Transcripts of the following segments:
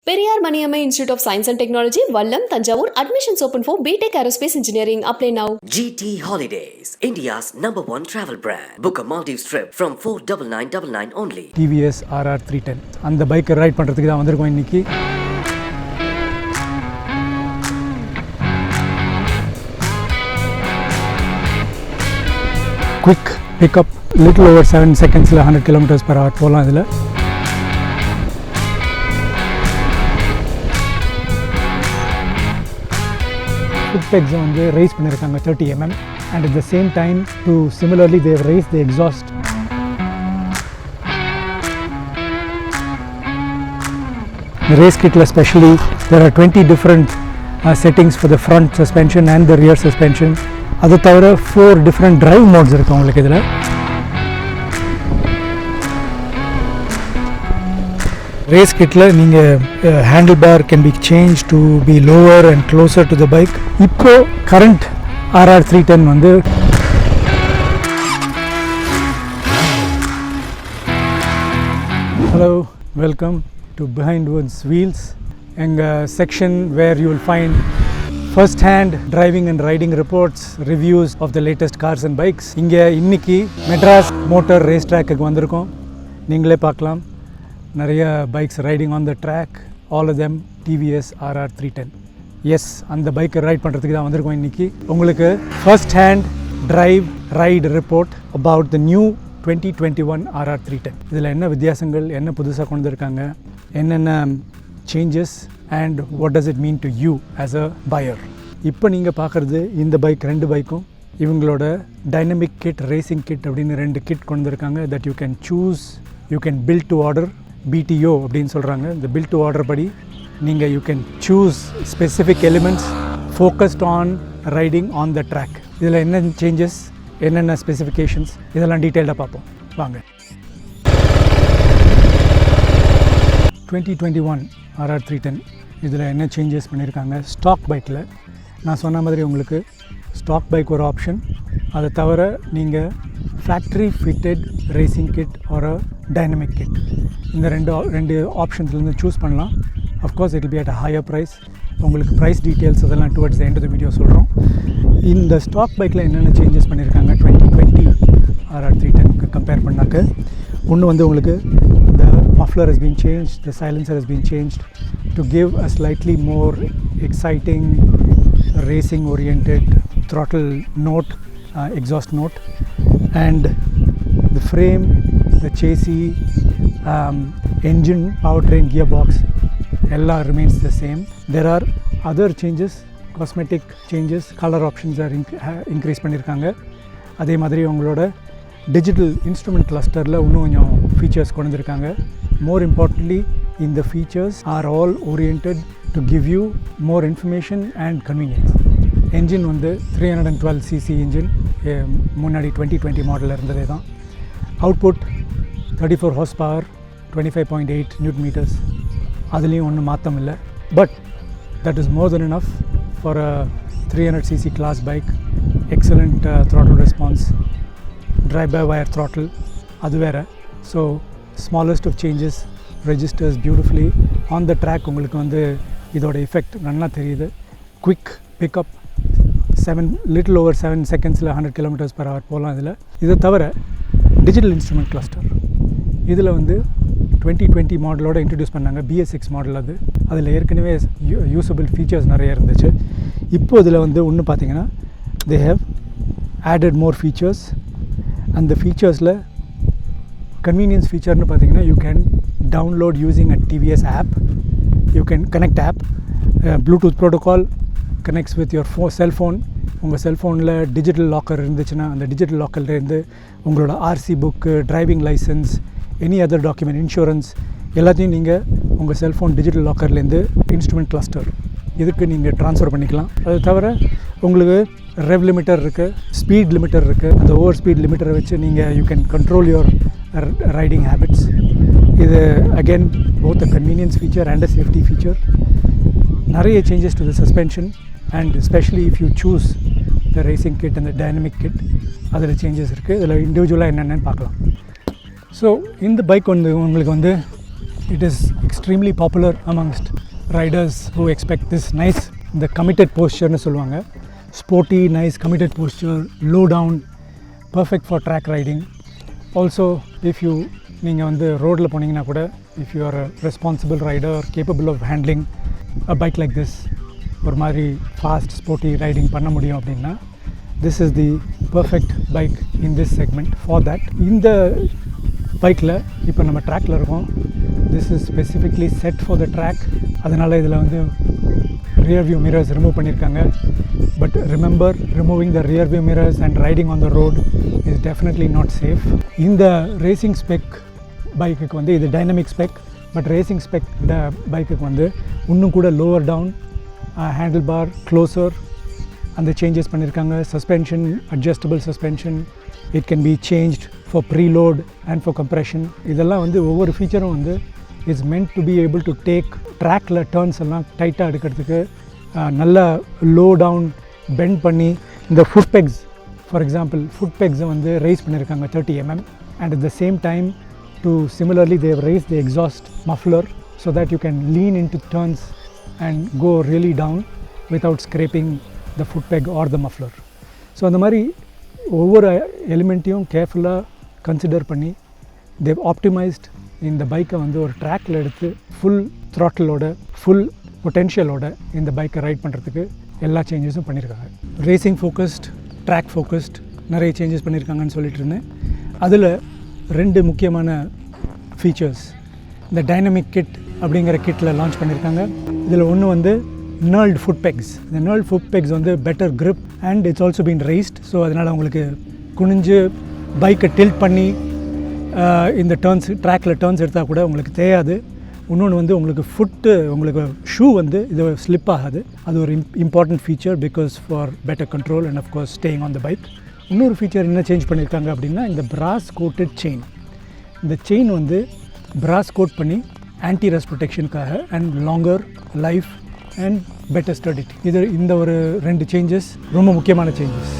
PERIYAR MANIAMMAI Institute of Science and Technology, Vallam, Tanjavur. Admissions open for BTech Aerospace Engineering. Apply now. GT Holidays, India's #1 travel brand. Book a Maldives trip from 49999 only. TVS RR 310 அந்த பைக்கை ride பண்ணுறதுக்கு தான் வந்திருக்கோம் இன்னைக்கு. Quick pickup little over 7 செகண்ட்ஸில் 100 km/h போகலாம். இதில் food பெக்ஸை வந்து ரைஸ் பண்ணியிருக்காங்க 30 mm and at the same time to similarly they have raised the exhaust. The race kit especially there are 20 different settings for the front suspension and the rear suspension. அது தவிர 4 different drive modes இருக்கு உங்களுக்கு இதில். Race கிட்டில் நீங்கள் handle bar can be change to be lower and closer to the bike. இப்போ current RR 310 வந்து hello welcome to Behindwoods Wheels, எங்கள் section where you will find first hand driving and riding reports, reviews of the latest cars and bikes. இங்கே இன்னைக்கு Madras motor race ட்ராக்குக்கு வந்திருக்கோம். நீங்களே பார்க்கலாம் நிறைய bikes riding on the track, all of them TVS RR 310. Yes, அந்த பைக்கை ride பண்ணுறதுக்கு தான் வந்திருக்கோம் இன்றைக்கி. உங்களுக்கு ஃபர்ஸ்ட் ஹேண்ட் ரைவ் ride report about the new 2021 RR 310. இதில் என்ன வித்தியாசங்கள், என்ன புதுசாக கொண்டு வந்திருக்காங்க, என்னென்ன changes and what does it mean to you as a pier. இப்போ நீங்கள் பார்க்குறது இந்த பைக், ரெண்டு பைக்கும் இவங்களோட டைனமிக் கிட், ரேசிங் கிட் அப்படின்னு 2 கிட் கொண்டு வந்திருக்காங்க. That you can choose, you can build to order, BTO அப்படின்னு சொல்கிறாங்க. இந்த பில்ட் டு ஆர்டர் படி நீங்கள் you can choose specific elements focused on riding on the track. இதில் என்ன சேஞ்சஸ், என்னென்ன ஸ்பெசிஃபிகேஷன்ஸ், இதெல்லாம் டீட்டெயில்டாக பார்ப்போம் வாங்க. 2021 RR 310 இதில் என்ன சேஞ்சஸ் பண்ணியிருக்காங்க. ஸ்டாக் பைக்கில் நான் சொன்ன மாதிரி உங்களுக்கு ஸ்டாக் பைக் ஒரு ஆப்ஷன், அதை தவிர நீங்கள் ஃபேக்ட்ரி ஃபிட்டட் ரேசிங் கிட் ஒரு டைனமிக் கிட், இந்த ரெண்டு ஆப்ஷன்ஸ்லேருந்து சூஸ் பண்ணலாம். Of course it will be at a higher price. உங்களுக்கு ப்ரைஸ் டீட்டெயில்ஸ் அதெல்லாம் towards the end of the video சொல்கிறோம். இந்த ஸ்டாக் பைக்கில் என்னென்ன சேஞ்சஸ் பண்ணியிருக்காங்க 2020 RR 310க்கு கம்பேர் பண்ணாக்க, ஒன்று வந்து உங்களுக்கு the muffler has been changed, the silencer has been changed to give a slightly more exciting racing oriented throttle note, exhaust note, and the frame, the chassis, engine, powertrain, gearbox ella remains the same. There are other changes, cosmetic changes, color options are increase பண்ணியிருக்காங்க. அதே மாதிரி உங்களோட digital instrument கிளஸ்டரில் இன்னும் கொஞ்சம் features கொண்டு வந்திருக்காங்க. More importantly இந்த features are all oriented to give you more information and convenience. Engine வந்து 312cc இன்ஜின், முன்னாடி 2020 மாடலில் இருந்ததே தான். Output 34 horsepower, 25.8 Nm. அதுலேயும் ஒன்றும் மாற்றம் இல்லை. But that is more than enough for a 300cc class bike. Excellent throttle response, drive by wire throttle, அது வேறு. So smallest of changes, registers beautifully on the track. உங்களுக்கு வந்து இதோட எஃபெக்ட் நல்லா தெரியுது. குவிக் பிக்கப், லிட்டில் ஓவர் 7 செகண்ட்ஸில் 100 km/h போகலாம். இதை தவிர டிஜிட்டல் இன்ஸ்ட்ருமெண்ட் கிளஸ்டர் இதில் வந்து 2020 மாடலோட இன்ட்ரடியூஸ் பண்ணாங்க. BS6 மாடல் அது. அதில் ஏற்கனவே யூஸபிள் ஃபீச்சர்ஸ் நிறைய இருந்துச்சு. இப்போது இதில் வந்து ஒன்று பார்த்தீங்கன்னா they have added more features. அந்த ஃபீச்சர்ஸில் கன்வீனியன்ஸ் ஃபீச்சர்னு பார்த்தீங்கன்னா you can download using a TVS app, you can connect app, Bluetooth protocol connects with your cellphone. உங்கள் செல்ஃபோனில் டிஜிட்டல் லாக்கர் இருந்துச்சுன்னா அந்த டிஜிட்டல் லாக்கர்லேருந்து உங்களோட RC book, driving license, any other document, insurance எல்லாத்தையும் நீங்கள் உங்கள் செல்ஃபோன் டிஜிட்டல் லாக்கர்லேருந்து இன்ஸ்ட்ருமெண்ட் கிளஸ்டர் இதுக்கு நீங்கள் ட்ரான்ஸ்ஃபர் பண்ணிக்கலாம். அது தவிர உங்களுக்கு ரெவ் லிமிட்டர் இருக்குது, ஸ்பீட் லிமிட்டர் இருக்குது. அந்த ஓவர் ஸ்பீட் லிமிட்டரை வச்சு நீங்கள் you can control your riding habits. இது again both a convenience feature and a safety feature. நிறைய changes to the suspension and especially if you choose the racing kit and the dynamic kit, அதில் changes இருக்குது. இதில் இண்டிவிஜுவலாக என்னென்னு பார்க்கலாம். So இந்த bike வந்து உங்களுக்கு வந்து it is extremely popular amongst riders who expect this nice, the committed posture னு சொல்லுவாங்க. Sporty, nice committed posture, low down, perfect for track riding. Also, if you நீங்கள் வந்து ரோடில் போனீங்கன்னா கூட, if you are a responsible rider capable of handling a bike like this, ஒரு மாதிரி fast sporty riding பண்ண முடியும் அப்படின்னா, this is the perfect bike in this segment for that. இந்த பைக்கில் இப்போ நம்ம ட்ராக்கில் இருக்கோம். this is specifically set for the track. அதனால் இதில் வந்து rear view mirrors remove பண்ணியிருக்காங்க. But remember, removing the rear view mirrors and riding on the road is definitely not safe. இந்த racing spec பைக்குக்கு வந்து இது dynamic spec, but racing spec பைக்குக்கு வந்து இன்னும் கூட lower down, handle bar closer, அந்த சேஞ்சஸ் பண்ணியிருக்காங்க. Suspension, adjustable suspension, it can be changed for preload and for compression. இதெல்லாம் வந்து ஒவ்வொரு ஃபீச்சரும் வந்து it's meant to be able to take ட்ராக்கில் டர்ன்ஸ் எல்லாம் டைட்டாக எடுக்கிறதுக்கு, நல்லா லோ டவுன் பெண்ட் பண்ணி இந்த foot pegs, for example foot பெக்ஸை வந்து ரைஸ் பண்ணியிருக்காங்க 30 mm, and at the same time to similarly they have raised the exhaust muffler so that you can lean into turns and go really down without scraping the foot peg or the muffler. So அந்த மாதிரி ஒவ்வொரு எலிமெண்ட்டையும் கேர்ஃபுல்லாக consider பண்ணி they've optimized இந்த பைக்கை வந்து ஒரு ட்ராக்கில் எடுத்து ஃபுல் த்ராட்டிலோட ஃபுல் பொட்டென்ஷியலோட இந்த பைக்கை ரைட் பண்ணுறதுக்கு எல்லா சேஞ்சஸும் பண்ணியிருக்காங்க. ரேசிங் ஃபோக்கஸ்ட், ட்ராக் ஃபோக்கஸ்ட் நிறைய சேஞ்சஸ் பண்ணியிருக்காங்கன்னு சொல்லிட்டு இருந்தேன். அதில் 2 முக்கியமான ஃபீச்சர்ஸ் இந்த டைனமிக் கிட் அப்படிங்கிற கிட்டில் லான்ச் பண்ணியிருக்காங்க. இதில் ஒன்று வந்து நர்ல்ட் ஃபுட் பெக்ஸ். இந்த நர்ல்ட் ஃபுட் பெக்ஸ் வந்து better grip and it's also been raised. So அதனால் உங்களுக்கு குனிஞ்சு பைக்கை டில்ட் பண்ணி இந்த டர்ன்ஸ், ட்ராக்கில் டர்ன்ஸ் எடுத்தால் கூட உங்களுக்கு தேயாது. இன்னொன்று வந்து உங்களுக்கு உங்களுக்கு ஷூ வந்து இது ஸ்லிப் ஆகாது. அது ஒரு important feature because for better control and of course staying on the bike. இன்னொரு ஃபீச்சர் என்ன சேஞ்ச் பண்ணியிருக்காங்க அப்படின்னா இந்த பிராஸ் கோட்டட் செயின். இந்த செயின் வந்து பிராஸ் கோட் பண்ணி ஆன்டி ரஸ்ட் ப்ரொடெக்ஷனுக்காக and longer life and better ஸ்டடிட்டி. இந்த ஒரு 2 சேஞ்சஸ் ரொம்ப முக்கியமான சேஞ்சஸ்.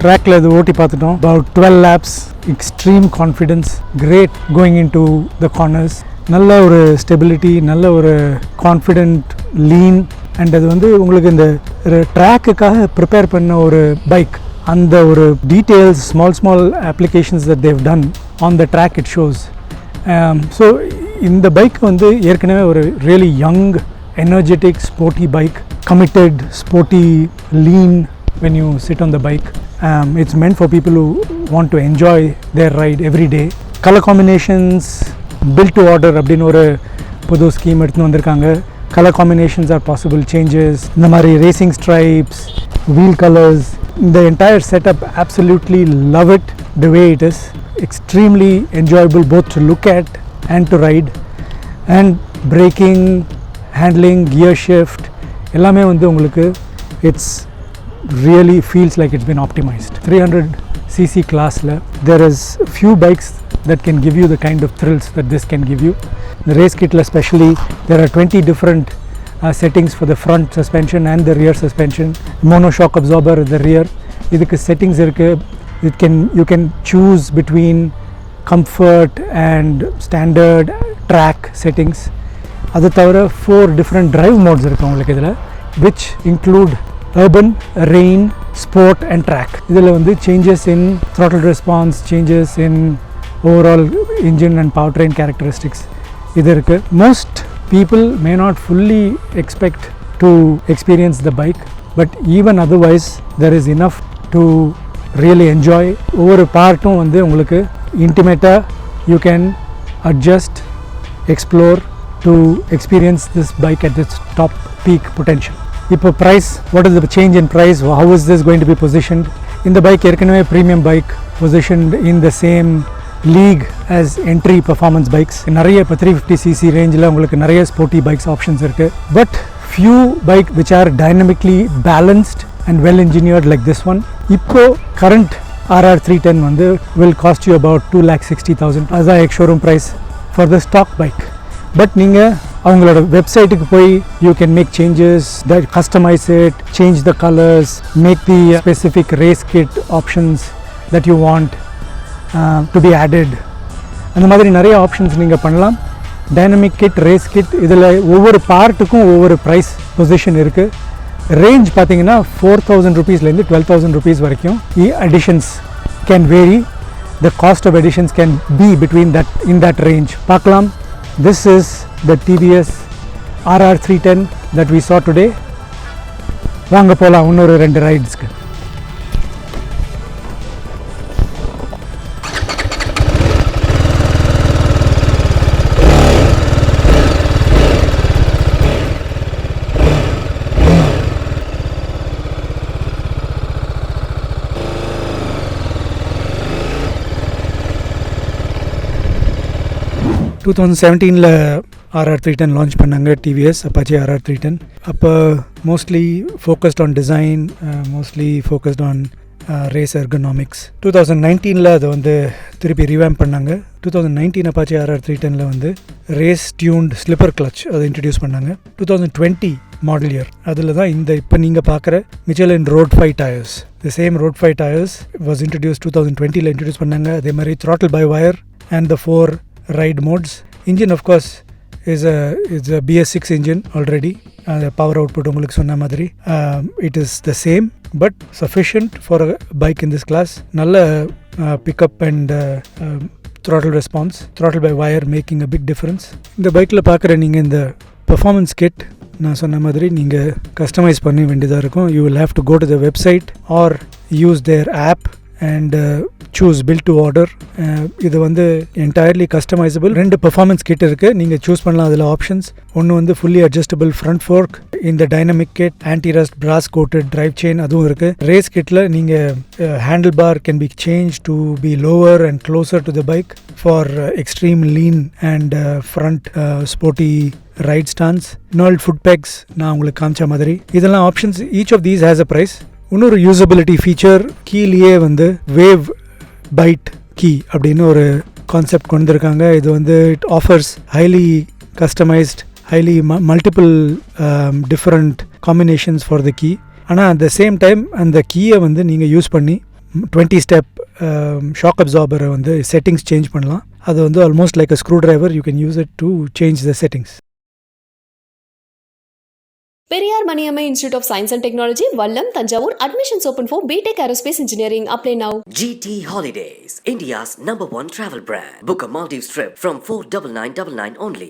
ட்ராக்கில் இது ஓட்டி பார்த்துட்டோம். about 12 laps, extreme confidence, great going into the corners, நல்ல ஒரு ஸ்டெபிலிட்டி, நல்ல ஒரு கான்ஃபிடென்ட் லீன். அண்ட் அது வந்து உங்களுக்கு இந்த ட்ராக்குக்காக ப்ரிப்பேர் பண்ண ஒரு பைக், அந்த ஒரு details, small applications that they've done on the track it shows. So இந்த பைக் வந்து ஏற்கனவே ஒரு really young, energetic, sporty bike, committed, sporty, lean when you sit on the bike. It's meant for people who want to enjoy their ride every day. Color combinations, built to order அப்படின்னு ஒரு புது scheme எடுத்து வந்திருக்காங்க. Color combinations are possible changes. இந்த மாதிரி racing stripes, wheel colors, the entire setup, absolutely love it the way it is. Extremely enjoyable both to look at and to ride. And braking, handling, gear shift எல்லாமே வந்து உங்களுக்கு it's really feels like it's been optimized. 300cc class la there is few bikes that can give you the kind of thrills that this can give you. The race kit la especially there are 20 different settings for the front suspension and the rear suspension. Mono shock absorber at the rear, idukku settings irukku. You can choose between comfort and standard track settings. adu thavara 4 different drive modes irukku ungalku idhula, which include urban, rain, sport and track. இதில் வந்து changes in throttle response, changes in overall engine and powertrain characteristics இது இருக்கு. Most people may not fully expect to experience the bike, but even otherwise there is enough to really enjoy. ஒவ்வொரு பார்ட்டும் வந்து உங்களுக்கு intimate-ஆ you can adjust, explore to experience this bike at its top peak potential. இப்போ price, what is the change in price, how is this going to be positioned? இந்த bike ஏற்கனவே premium bike positioned in the same league as entry performance bikes. நிறைய இப்போ 350cc ரேஞ்சில் உங்களுக்கு நிறைய sporty bikes options இருக்குது. But few bike which are dynamically balanced and well engineered like this one. இப்போ current RR310 வந்து will cost you about 2,60,000 அதுதான் ex-showroom price for the stock bike. But நீங்கள் அவங்களோட வெப்சைட்டுக்கு போய் you can make changes, that customize it, change the colors, make the specific race kit options that you want to be added. அந்த மாதிரி நிறைய options நீங்கள் பண்ணலாம். டைனமிக் கிட், ரேஸ் கிட், இதில் ஒவ்வொரு பார்ட்டுக்கும் ஒவ்வொரு ப்ரைஸ் பொசிஷன் இருக்குது. ரேஞ்ச் பார்த்தீங்கன்னா 4,000 rupeesலேருந்து 12,000 rupees வரைக்கும். Additions can vary, the cost of additions can be between that in that range. பார்க்கலாம். This is the TVS RR310 that we saw today. வாங்க போகலாம் இன்னொரு 2 ரைட்ஸ்க்கு. டூ 2017 RR310 லான்ச் பண்ணாங்க, TVS Apache RR310. அப்போ mostly focused on design, mostly focused on race ergonomics. 2019 அதை வந்து திருப்பி ரிவேம்ப் பண்ணாங்க. 2019 Apache RR310 வந்து ரேஸ் டியூன்ட் ஸ்லிப்பர் கிளச் அதை இன்ட்ரடியூஸ் பண்ணாங்க. 2020 மாடல் இயர் அதில் தான் இந்த இப்போ நீங்கள் பார்க்குற Michelin road 5 tyres, the same road 5 tyres was introduce 2020 introduce பண்ணாங்க. அதே மாதிரி throttle by wire and the 4 ride modes. Engine of course is a BS6 engine already. The power output உங்களுக்கு சொன்ன மாதிரி it is the same but sufficient for a bike in this class. நல்ல pickup and throttle response, throttle by wire making a big difference. இந்த பைக்கில் பார்க்குற நீங்கள் இந்த performance kit நான் சொன்ன மாதிரி நீங்கள் கஸ்டமைஸ் பண்ண வேண்டியதாக இருக்கும். You will have to go to the website or use their app and choose build to order. இது வந்து entirely customizable. 2 performance kit இருக்குது, நீங்கள் சூஸ் பண்ணலாம். அதில் ஆப்ஷன்ஸ் ஒன்று வந்து fully adjustable front fork, இந்த dynamic kit anti-rust brass coated drive chain அதுவும் இருக்குது. ரேஸ் கிட்டில் நீங்கள் handle bar can be changed to be lower and closer to the bike for extreme lean and front sporty ride stance. knurled foot pegs நான் உங்களுக்கு காமிச்ச மாதிரி இதெல்லாம் options. each of these has a price. இன்னொரு usability feature, கீழே வந்து wave byte key அப்படின்னு ஒரு கான்செப்ட் கொண்டு வந்திருக்காங்க. இது வந்து it offers highly customised, highly multiple different combinations for the key. ஆனால் அட் த சேம் டைம் அந்த கீயை வந்து நீங்கள் யூஸ் பண்ணி 20 ஸ்டெப் ஷாக் அப்சார்பரை வந்து செட்டிங்ஸ் சேஞ்ச் பண்ணலாம். அது வந்து almost like a screw driver, you can use it to change the settings. PERIYAR MANIAMMAI Institute of Science and Technology, Vallam, Tanjavur. Admissions open for BTech Aerospace Engineering. Apply now. GT Holidays, India's #1 travel brand. Book a Maldives trip from 49999 only.